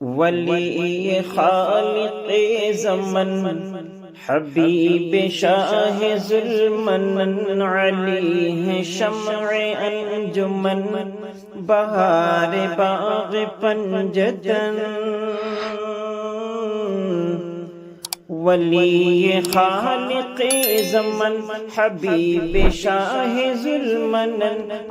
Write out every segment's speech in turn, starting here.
ولی خالق زمن حبیب شاہ ظلمن، علی ہے شمع انجمن بہار باغ پنجتن۔ ولی خالق زمن حبیب شاہ ظلمن،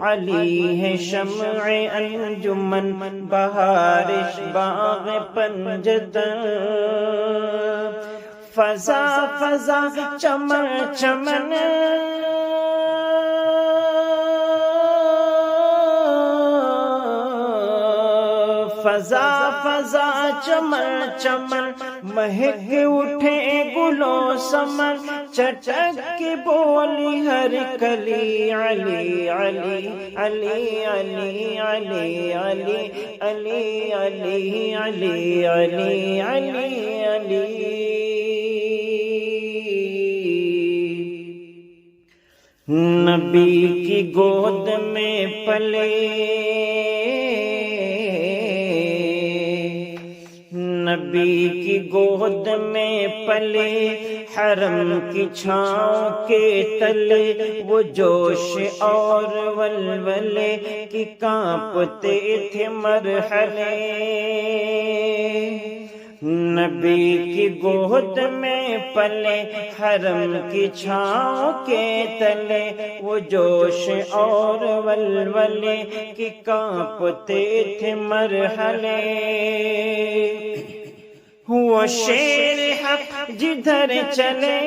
علی ہے شمع انجمن بہار باغ پنجتن۔ فضا فضا چمن چمن، فضا فضا چمن چمن، مہک اٹھے گلو سمن، چٹک کے بولی ہر کلی علی علی علی علی علی علی علی علی علی علی علی علی۔ نبی کی گود میں پلے، نبی کی گود میں پلے، حرم کی چھاؤں کے تلے، وہ جوش اور ولولے کی کانپتے تھے مرحلے۔ نبی کی گود میں پلے، حرم کی چھاؤں کے تلے، وہ جوش اور ولولے کی کانپتے تھے مرحلے۔ وہ شیر حق جدھر چلے،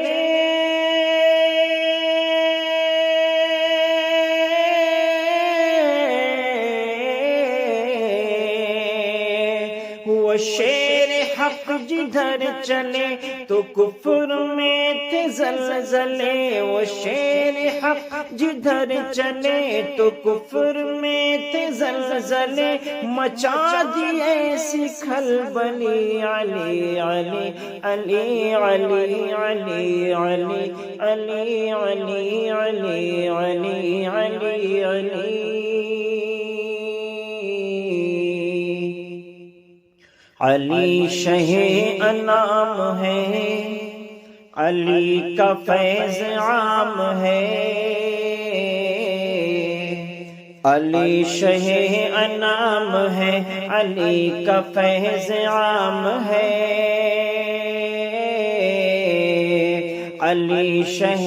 وہ شیر حق جدھر چلے تو کفر میں تھے زلزلے۔ وہ شیر حق جدھر چلے تو کفر میں تھے زلزلے، مچا دی ایسی کھلبلی علی علی علی علی علی علی علی علی علی علی علی علی۔ علی شہ انعام ہے، علی کا فیض عام ہے، علی شہ انعام ہے، علی کا فیض عام ہے، علی شہ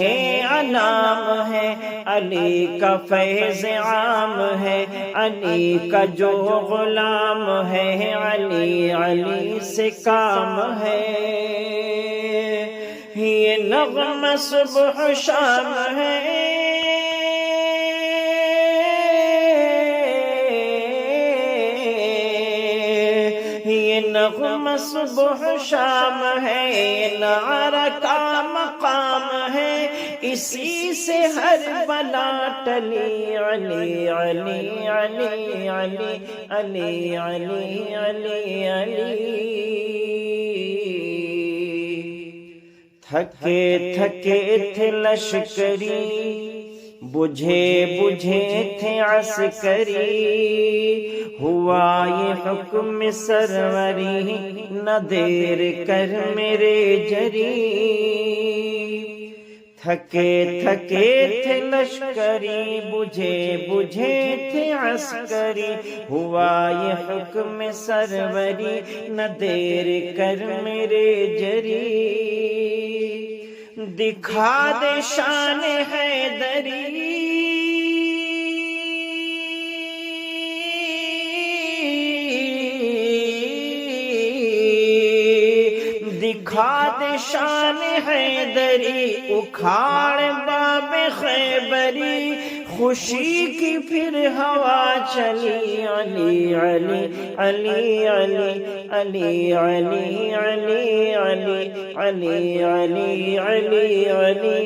انعام ہے، علی کا فیض عام ہے، علی کا جو غلام ہے، علی علی سے کام ہے۔ یہ نغمہ صبح شام ہے، یہ نغمہ صبح شام ہے، یہ نعرہ کا مقام ہے، اسی سے ہر بلا ٹلی علی علی علی علی علی علی علی علی۔ تھکے تھکے تھے لشکری، بجھے بجھے تھے عسکری، ہوا یہ حکم سروری، نہ دیر کر میرے جری۔ تھکے تھکے تھے لشکری، بجھے بجھے تھے عسکری، ہوا یہ حکم سروری، نہ دیر کر میرے جری۔ دکھا دے شان حیدری، دکھا دے شان حیدری، اکھاڑ باب خیبری، خوشی کی پھر ہوا چلی علی علی علی علی علی علی علی علی علی علی علی علی۔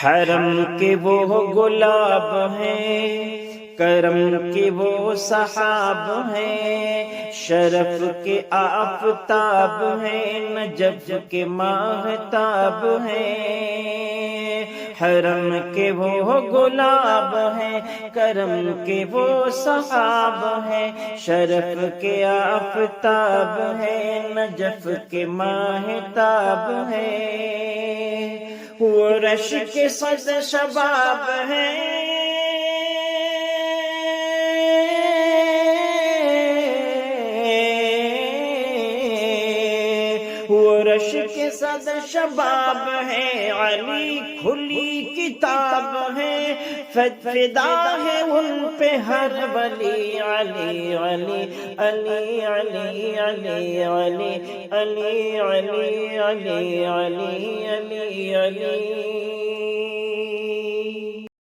حرم کے وہ گلاب ہیں، کرم کے وہ صحاب ہیں، شرف کے آفتاب ہیں، نجف کے ماہتاب ہیں، حرم کے وہ گلاب ہیں، کرم کے وہ صحاب ہیں، شرف کے آفتاب ہیں، نجف کے ماہتاب ہیں، وہ رش کے صد شباب ہیں، وہ رش کے صد شباب ہیں، علی کھلی کتاب ہے، فدا ہے ان پہ ہر ولی، علی علی علی علی علی علی علی علی علی علی علی علی